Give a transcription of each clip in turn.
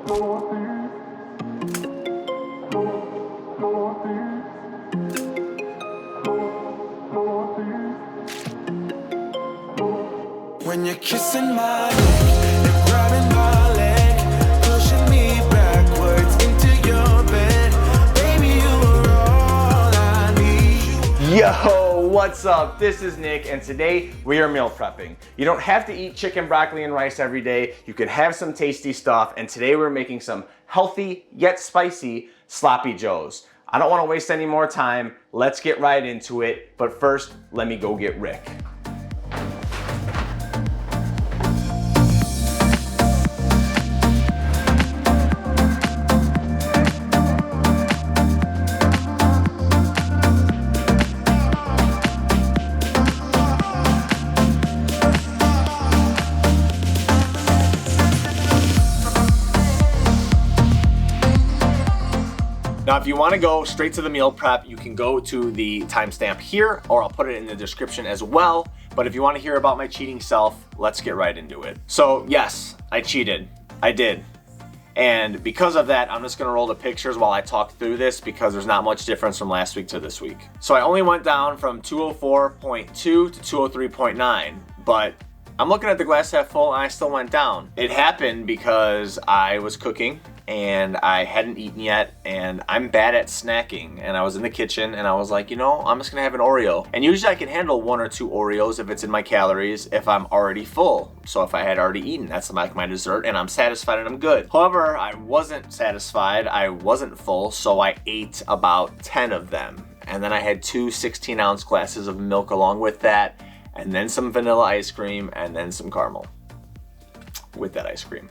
When you're kissing my neck and grabbing my leg, pushing me backwards into your bed, baby, you are all I need. Yo, what's up? This is Nick, and today we are meal prepping. You don't have to eat chicken, broccoli, and rice every day. You can have some tasty stuff, and today we're making some healthy yet spicy sloppy joes. I don't want to waste any more time. Let's get right into it, but first, let me go get Rick. Now, if you want to go straight to the meal prep, you can go to the timestamp here, or I'll put it in the description as well. But if you want to hear about my cheating self, let's get right into it. So yes, I cheated. I did. And because of that, I'm just going to roll the pictures while I talk through this because there's not much difference from last week to this week. So I only went down from 204.2 to 203.9, but I'm looking at the glass half full and I still went down. It happened because I was cooking and I hadn't eaten yet, and I'm bad at snacking, and I was in the kitchen and I was like, you know, I'm just gonna have an Oreo. And usually I can handle 1 or 2 Oreos if it's in my calories if I'm already full. So if I had already eaten, that's like my dessert and I'm satisfied and I'm good. However, I wasn't satisfied, I wasn't full, so I ate about 10 of them. And then I had 2 16-ounce glasses of milk along with that, and then some vanilla ice cream, and then some caramel with that ice cream.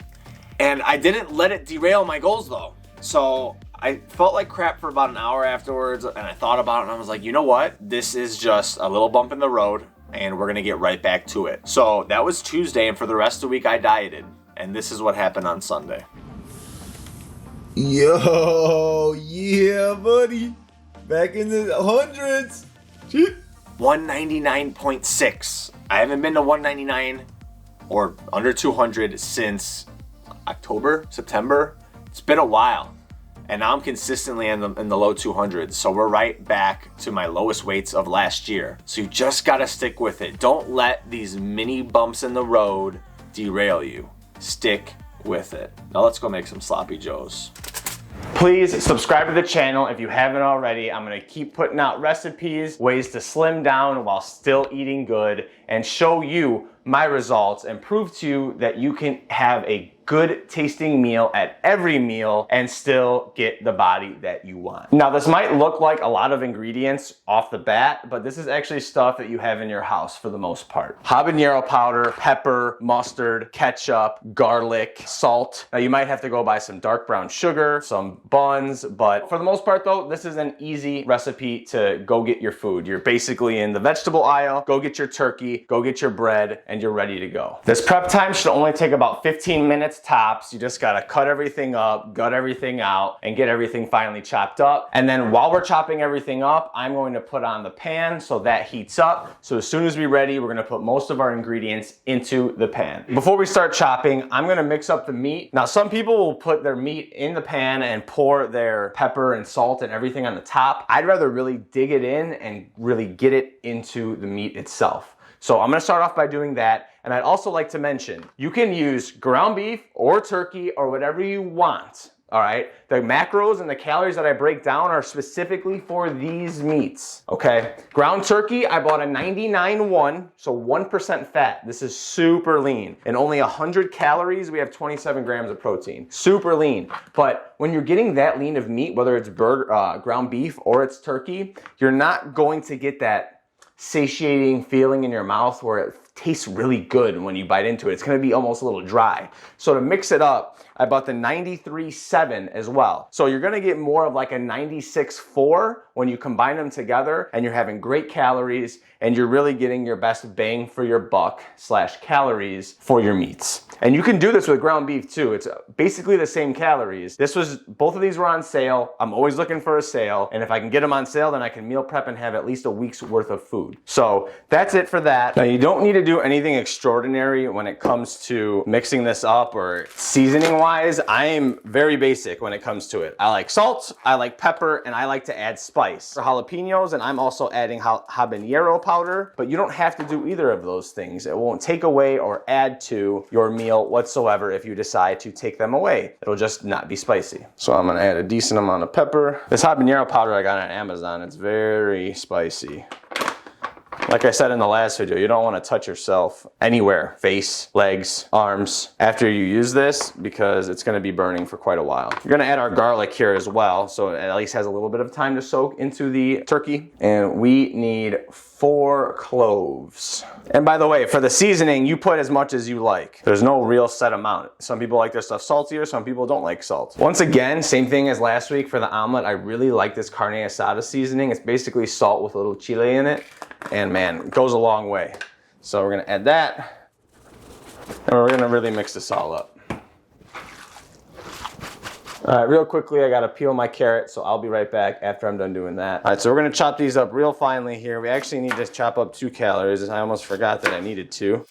And I didn't let it derail my goals though. So I felt like crap for about an hour afterwards, and I thought about it and I was like, you know what? This is just a little bump in the road and we're gonna get right back to it. So that was Tuesday, and for the rest of the week I dieted. And this is what happened on Sunday. Yo, yeah, buddy. Back in the hundreds. 199.6. I haven't been to 199 or under 200 since October, September. It's been a while, and now I'm consistently in the low 200s. So we're right back to my lowest weights of last year. So you just gotta stick with it. Don't let these mini bumps in the road derail you. Stick with it. Now let's go make some sloppy joes. Please subscribe to the channel if you haven't already. I'm gonna keep putting out recipes, ways to slim down while still eating good, and show you my results and prove to you that you can have a good tasting meal at every meal and still get the body that you want. Now, this might look like a lot of ingredients off the bat, but this is actually stuff that you have in your house for the most part. Habanero powder, pepper, mustard, ketchup, garlic, salt. Now, you might have to go buy some dark brown sugar, some buns, but for the most part though, this is an easy recipe to go get your food. You're basically in the vegetable aisle, go get your turkey, go get your bread, and you're ready to go. This prep time should only take about 15 minutes tops. You just gotta cut everything up, gut everything out, and get everything finally chopped up. And then while we're chopping everything up, I'm going to put on the pan so that heats up. So as soon as we're ready, we're gonna put most of our ingredients into the pan. Before we start chopping, I'm gonna mix up the meat. Now, some people will put their meat in the pan and pour their pepper and salt and everything on the top. I'd rather really dig it in and really get it into the meat itself. So I'm gonna start off by doing that. And I'd also like to mention, you can use ground beef or turkey or whatever you want, all right? The macros and the calories that I break down are specifically for these meats, okay? Ground turkey, I bought a 99.1, so 1% fat. This is super lean. And only 100 calories, we have 27 grams of protein. Super lean. But when you're getting that lean of meat, whether it's ground beef or it's turkey, you're not going to get that satiating feeling in your mouth where it tastes really good when you bite into it. It's gonna be almost a little dry. So to mix it up, I bought the 93.7 as well. So you're gonna get more of like a 96.4 when you combine them together, and you're having great calories, and you're really getting your best bang for your buck / calories for your meats. And you can do this with ground beef too. It's basically the same calories. Both of these were on sale. I'm always looking for a sale. And if I can get them on sale, then I can meal prep and have at least a week's worth of food. So that's it for that. Now, you don't need to do anything extraordinary when it comes to mixing this up or seasoning wise, I am very basic when it comes to it. I like salt, I like pepper, and I like to add spice. For jalapenos, and I'm also adding habanero powder, but you don't have to do either of those things. It won't take away or add to your meal whatsoever if you decide to take them away. It'll just not be spicy. So I'm gonna add a decent amount of pepper. This habanero powder I got on Amazon, it's very spicy. Like I said in the last video, you don't want to touch yourself anywhere, face, legs, arms, after you use this because it's going to be burning for quite a while. You're going to add our garlic here as well, so it at least has a little bit of time to soak into the turkey. And we need 4 cloves. And by the way, for the seasoning, you put as much as you like. There's no real set amount. Some people like their stuff saltier, some people don't like salt. Once again, same thing as last week for the omelet. I really like this carne asada seasoning. It's basically salt with a little chile in it. And man, it goes a long way. So we're gonna add that. And we're gonna really mix this all up. All right, real quickly, I gotta peel my carrot, so I'll be right back after I'm done doing that. All right, so we're gonna chop these up real finely here. We actually need to chop up 2 calories. I almost forgot that I needed to.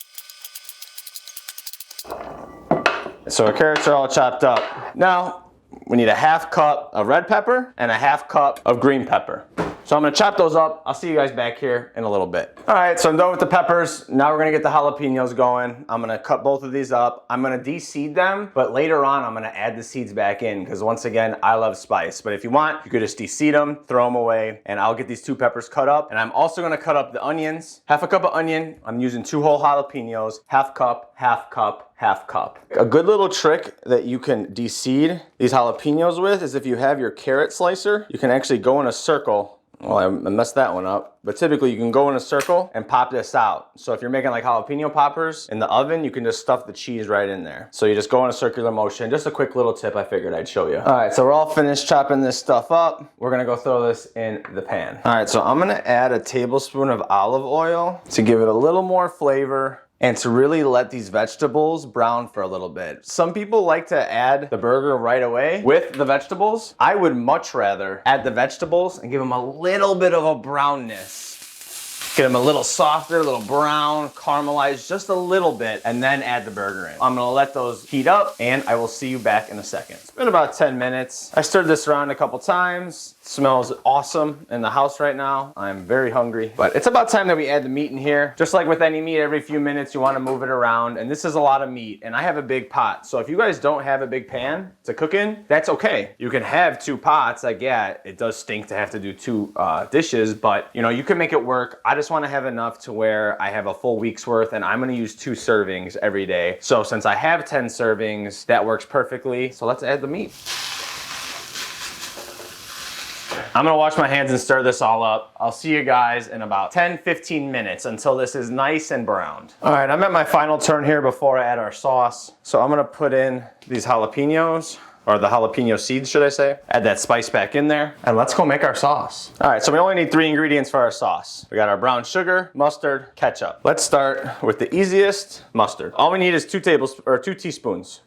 So our carrots are all chopped up. Now, we need a 1/2 cup of red pepper and a 1/2 cup of green pepper. So I'm gonna chop those up. I'll see you guys back here in a little bit. All right, so I'm done with the peppers. Now we're gonna get the jalapenos going. I'm gonna cut both of these up. I'm gonna de-seed them, but later on I'm gonna add the seeds back in because once again, I love spice. But if you want, you could just de-seed them, throw them away, and I'll get these 2 peppers cut up. And I'm also gonna cut up the onions. 1/2 cup of onion. I'm using 2 whole jalapenos. 1/2 cup, 1/2 cup, 1/2 cup. A good little trick that you can de-seed these jalapenos with is if you have your carrot slicer, you can actually go in a circle. Well, I messed that one up. But typically you can go in a circle and pop this out. So if you're making like jalapeno poppers in the oven, you can just stuff the cheese right in there. So you just go in a circular motion. Just a quick little tip I figured I'd show you. All right, so we're all finished chopping this stuff up. We're gonna go throw this in the pan. All right, so I'm gonna add a tablespoon of olive oil to give it a little more flavor and to really let these vegetables brown for a little bit. Some people like to add the burger right away with the vegetables. I would much rather add the vegetables and give them a little bit of a brownness. Get them a little softer, a little brown, caramelized just a little bit, and then add the burger in. I'm gonna let those heat up, and I will see you back in a second. It's been about 10 minutes. I stirred this around a couple times. It smells awesome in the house right now. I'm very hungry, but it's about time that we add the meat in here. Just like with any meat, every few minutes you wanna move it around, and this is a lot of meat, and I have a big pot. So if you guys don't have a big pan to cook in, that's okay. You can have 2 pots. Like, yeah, it does stink to have to do 2 dishes, but you know, you can make it work. I just want to have enough to where I have a full week's worth, and I'm going to use 2 servings every day. So since I have 10 servings, that works perfectly. So let's add the meat. I'm gonna wash my hands and stir this all up. I'll see you guys in about 10-15 minutes until this is nice and browned. All right, I'm at my final turn here before I add our sauce. So I'm gonna put in these jalapenos, or the jalapeno seeds, should I say. Add that spice back in there, and let's go make our sauce. All right, so we only need 3 ingredients for our sauce. We got our brown sugar, mustard, ketchup. Let's start with the easiest, mustard. All we need is 2 teaspoons.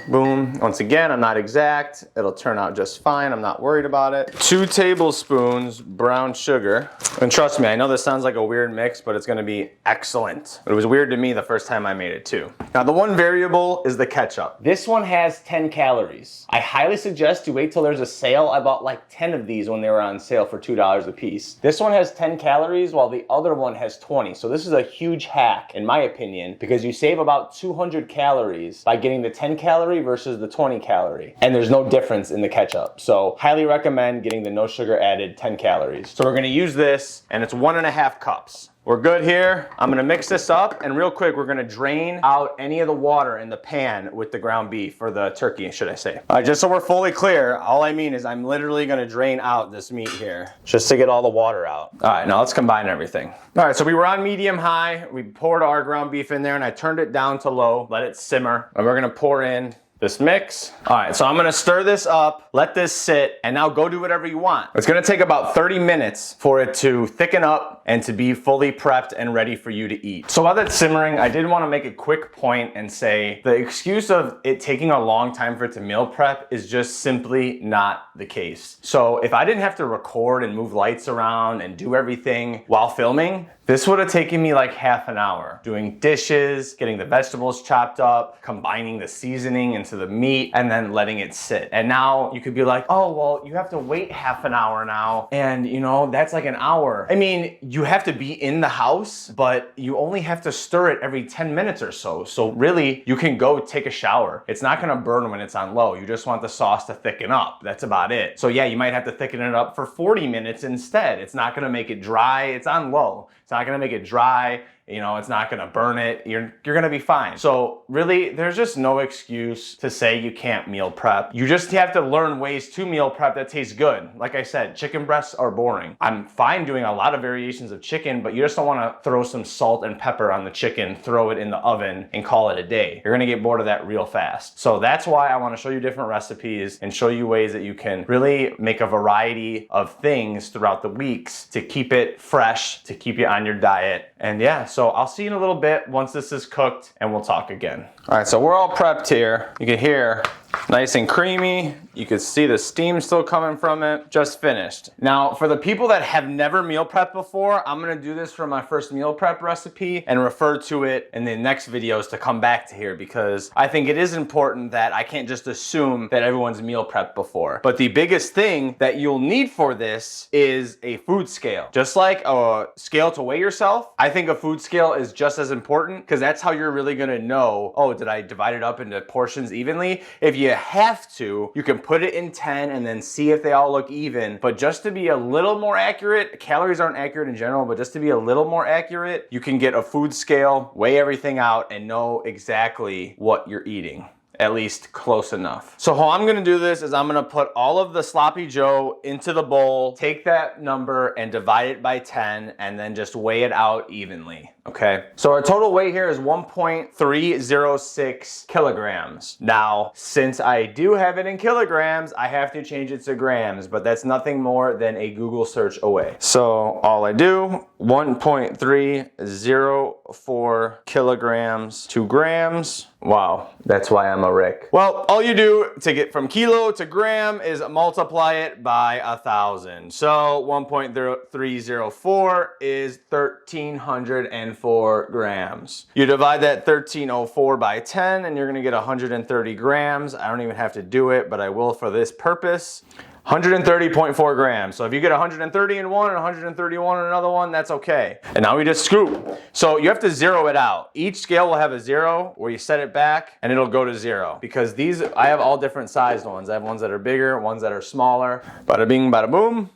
Boom. Once again, I'm not exact. It'll turn out just fine. I'm not worried about it. 2 tablespoons brown sugar. And trust me, I know this sounds like a weird mix, but it's gonna be excellent. It was weird to me the first time I made it too. Now the one variable is the ketchup. This one has 10 calories. I highly suggest you wait till there's a sale. I bought like 10 of these when they were on sale for $2 a piece. This one has 10 calories while the other one has 20. So this is a huge hack in my opinion, because you save about 200 calories by getting the 10 calorie versus the 20 calorie. And there's no difference in the ketchup. So highly recommend getting the no sugar added 10 calories. So we're gonna use this, and it's 1.5 cups. We're good here. I'm gonna mix this up, and real quick, we're gonna drain out any of the water in the pan with the ground beef, or the turkey, should I say. All right, just so we're fully clear, all I mean is I'm literally gonna drain out this meat here, just to get all the water out. All right, now let's combine everything. All right, so we were on medium high. We poured our ground beef in there, and I turned it down to low, let it simmer, and we're gonna pour in this mix. All right, so I'm gonna stir this up, let this sit, and now go do whatever you want. It's gonna take about 30 minutes for it to thicken up and to be fully prepped and ready for you to eat. So while that's simmering, I did wanna make a quick point and say the excuse of it taking a long time for it to meal prep is just simply not the case. So if I didn't have to record and move lights around and do everything while filming, This would have taken me like half an hour doing dishes, getting the vegetables chopped up, combining the seasoning into the meat, and then letting it sit. And now you could be like, oh, well, you have to wait half an hour now. And you know, that's like an hour. I mean, you have to be in the house, but you only have to stir it every 10 minutes or so. So really, you can go take a shower. It's not gonna burn when it's on low. You just want the sauce to thicken up. That's about it. So yeah, you might have to thicken it up for 40 minutes instead. It's not gonna make it dry. It's on low. It's not gonna make it dry. You know, it's not gonna burn it. You're gonna be fine. So really, there's just no excuse to say you can't meal prep. You just have to learn ways to meal prep that taste good. Like I said, chicken breasts are boring. I'm fine doing a lot of variations of chicken, but you just don't wanna throw some salt and pepper on the chicken, throw it in the oven, and call it a day. You're gonna get bored of that real fast. So that's why I wanna show you different recipes and show you ways that you can really make a variety of things throughout the weeks to keep it fresh, to keep you on your diet. And yeah, so I'll see you in a little bit once this is cooked and we'll talk again. All right, so we're all prepped here. You can hear nice and creamy. You can see the steam still coming from it. Just finished. Now, for the people that have never meal prepped before, I'm gonna do this for my first meal prep recipe and refer to it in the next videos to come back to here, because I think it is important that I can't just assume that everyone's meal prepped before. But the biggest thing that you'll need for this is a food scale. Just like a scale to weigh yourself, I think a food scale is just as important, because that's how you're really gonna know, oh, did I divide it up into portions evenly? If you have to, you can put it in 10 and then see if they all look even. But just to be a little more accurate, calories aren't accurate in general, but just to be a little more accurate, you can get a food scale, weigh everything out, and know exactly what you're eating. At least close enough. So how I'm gonna do this is I'm gonna put all of the sloppy joe into the bowl, take that number and divide it by 10, and then just weigh it out evenly, okay? So our total weight here is 1.306 kilograms. Now, since I do have it in kilograms, I have to change it to grams, but that's nothing more than a Google search away. So all I do, 1.304 kilograms to grams. Wow, that's why I'm a Rick. Well, all you do to get from kilo to gram is multiply it by 1,000. So 1.304 is 1,304 grams. You divide that 1,304 by 10 and you're gonna get 130 grams. I don't even have to do it, but I will for this purpose. 130.4 grams. So if you get 130 in one and 131 in another one, that's okay. And now we just scoop. So you have to zero it out. Each scale will have a zero where you set it back and it'll go to zero. Because these, I have all different sized ones. I have ones that are bigger, ones that are smaller. Bada bing, bada boom.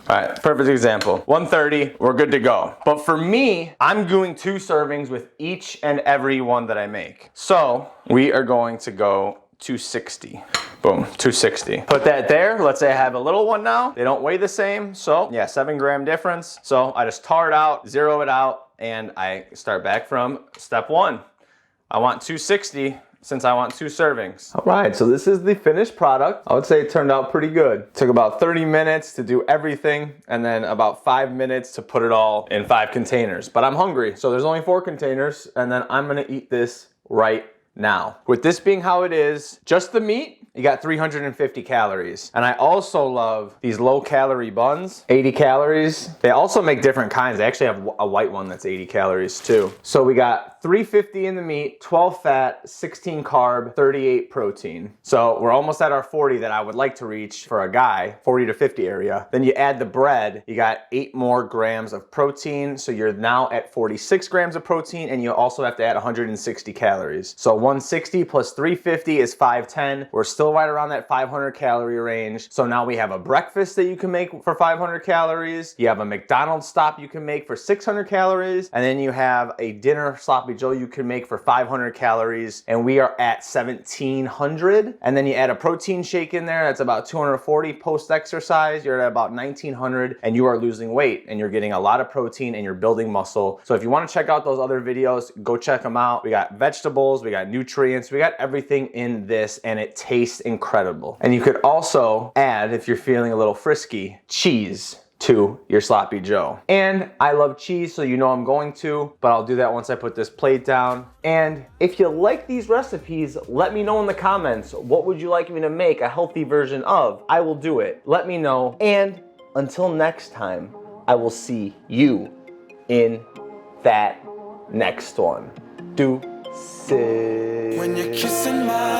All right, perfect example. 130, we're good to go. But for me, I'm doing 2 servings with each and every one that I make. So we are going to go 260. Boom, 260. Put that there. Let's say I have a little one now. They don't weigh the same. So yeah, 7 gram difference. So I just tar it out, zero it out, and I start back from step 1. I want 260 since I want 2 servings. All right, so this is the finished product. I would say it turned out pretty good. Took about 30 minutes to do everything and then about 5 minutes to put it all in 5 containers. But I'm hungry, so there's only 4 containers and then I'm gonna eat this right now. With this being how it is, just the meat, you got 350 calories. And I also love these low calorie buns, 80 calories. They also make different kinds. They actually have a white one that's 80 calories too. So we got 350 in the meat, 12 fat, 16 carb, 38 protein. So we're almost at our 40 that I would like to reach for a guy, 40 to 50 area. Then you add the bread, you got 8 more grams of protein. So you're now at 46 grams of protein and you also have to add 160 calories. So 160 plus 350 is 510. We're still right around that 500 calorie range. So now we have a breakfast that you can make for 500 calories. You have a McDonald's stop you can make for 600 calories. And then you have a dinner sloppy joe you can make for 500 calories. And we are at 1,700. And then you add a protein shake in there. That's about 240 post-exercise. You're at about 1,900 and you are losing weight and you're getting a lot of protein and you're building muscle. So if you want to check out those other videos, go check them out. We got vegetables, we got nutrients, we got everything in this and it tastes incredible. And you could also add, if you're feeling a little frisky, cheese to your sloppy joe. And I love cheese, so you know I'm going to, but I'll do that once I put this plate down. And if you like these recipes, let me know in the comments. What would you like me to make a healthy version of? I will do it. Let me know. And until next time, I will see you in that next one. Deuces. When you're kissing my